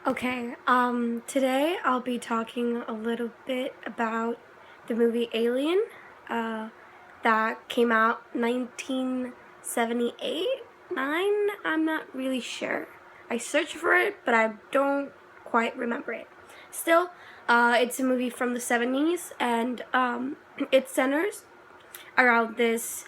Okay, today I'll be talking a little bit about the movie Alien, uh, that came out 1978, 9, I'm not really sure. I searched for it, but I don't quite remember it. Still, it's a movie from the 70s, and, it centers around this,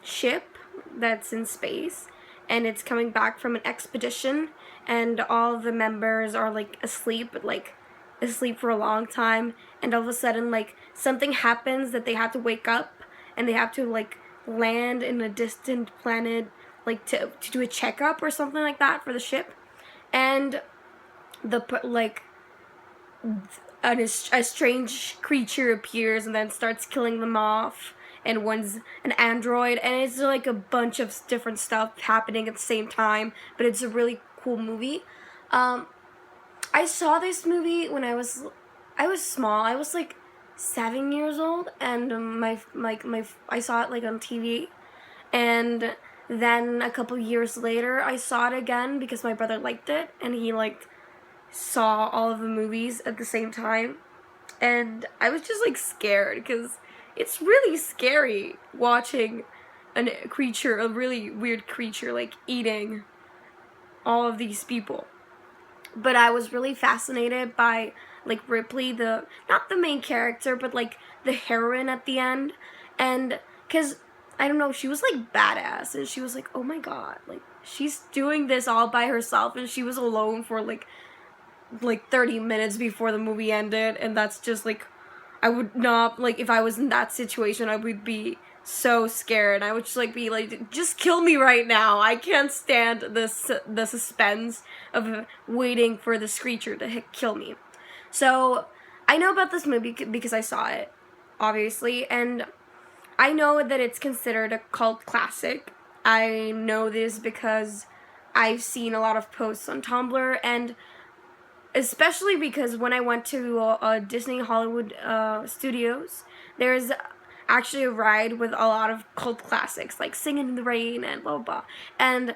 ship that's in space, and it's coming back from an expedition, and all the members are like asleep, but like asleep for a long time, and all of a sudden like something happens that they have to wake up, and they have to like land in a distant planet, like to do a checkup or something like that for the ship, and like a strange creature appears and then starts killing them off, and one's an android, and it's like a bunch of different stuff happening at the same time, but it's a really cool movie. um, I saw this movie when I was small. I was like 7 years old, and my I saw it like on TV, and then a couple years later I saw it again because my brother liked it, and he like saw all of the movies at the same time, and I was just like scared because it's really scary watching a really weird creature, like eating all of these people. But I was really fascinated by like Ripley, the not the main character, but like the heroine at the end, and because I don't know, she was like badass, and she was like, oh my god, like she's doing this all by herself, and she was alone for like 30 minutes before the movie ended, and that's just like, I would not, like, if I was in that situation, I would be so scared. I would just like be like, just kill me right now. I can't stand the suspense of waiting for this creature to kill me. So I know about this movie because I saw it, obviously, and I know that it's considered a cult classic. I know this because I've seen a lot of posts on Tumblr, and especially because when I went to Disney Hollywood Studios, there's actually a ride with a lot of cult classics like Singing in the Rain and blah blah blah. And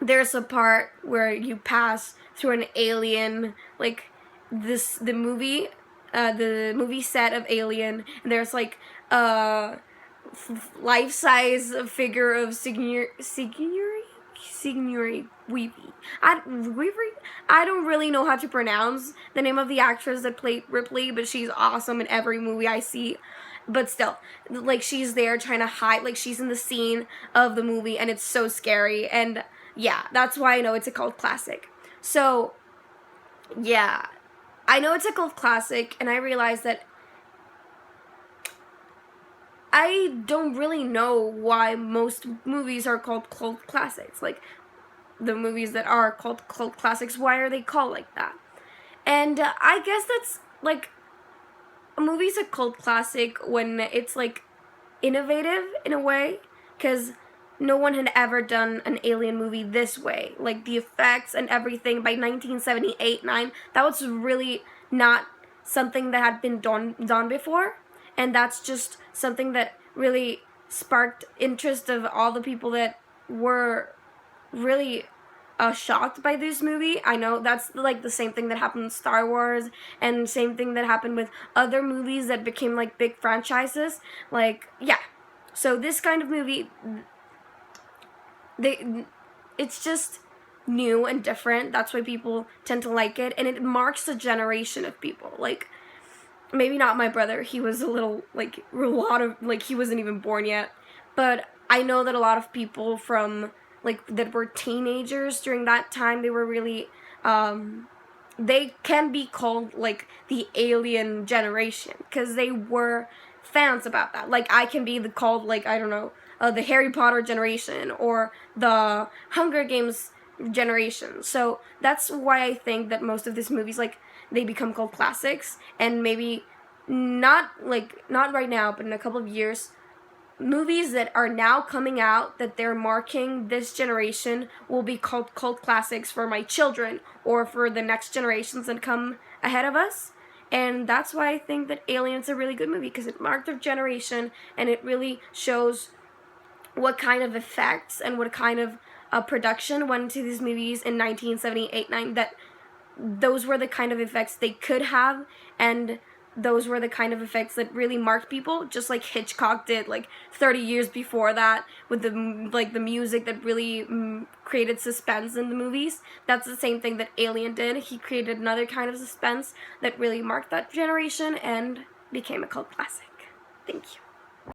there's a part where you pass through an alien, like the movie set of Alien, and there's like a life-size figure of Sigourney Weaver. I don't really know how to pronounce the name of the actress that played Ripley, but she's awesome in every movie I see. But still, like she's there trying to hide, like she's in the scene of the movie, and it's so scary. And yeah, that's why I know it's a cult classic. So yeah, I know it's a cult classic, and I realize that I don't really know why most movies are called cult classics. Like the movies that are called cult classics, why are they called like that? And I guess that's like, a movie's a cult classic when it's like innovative in a way, because no one had ever done an alien movie this way. Like the effects and everything by 1978 9, that was really not something that had been done before, and that's just something that really sparked interest of all the people that were really shocked by this movie. I know that's like the same thing that happened with Star Wars, and same thing that happened with other movies that became like big franchises. Like yeah, so this kind of movie, it's just new and different. That's why people tend to like it, and it marks a generation of people. Like maybe not my brother. He was a little like a lot of like he wasn't even born yet, but I know that a lot of people from like that were teenagers during that time, they were really they can be called like the alien generation because they were fans about that. Like I can be called like, I don't know, the Harry Potter generation or the Hunger Games generation. So that's why I think that most of these movies, like, they become called classics, and maybe not right now, but in a couple of years, movies that are now coming out that they're marking this generation will be called cult classics for my children or for the next generations that come ahead of us. And that's why I think that Alien's a really good movie, because it marked their generation, and it really shows what kind of effects and what kind of production went into these movies in 1978 9 that those were the kind of effects they could have, and those were the kind of effects that really marked people, just like Hitchcock did like 30 years before that with the music that really created suspense in the movies. That's the same thing that Alien did. He created another kind of suspense that really marked that generation and became a cult classic. Thank you.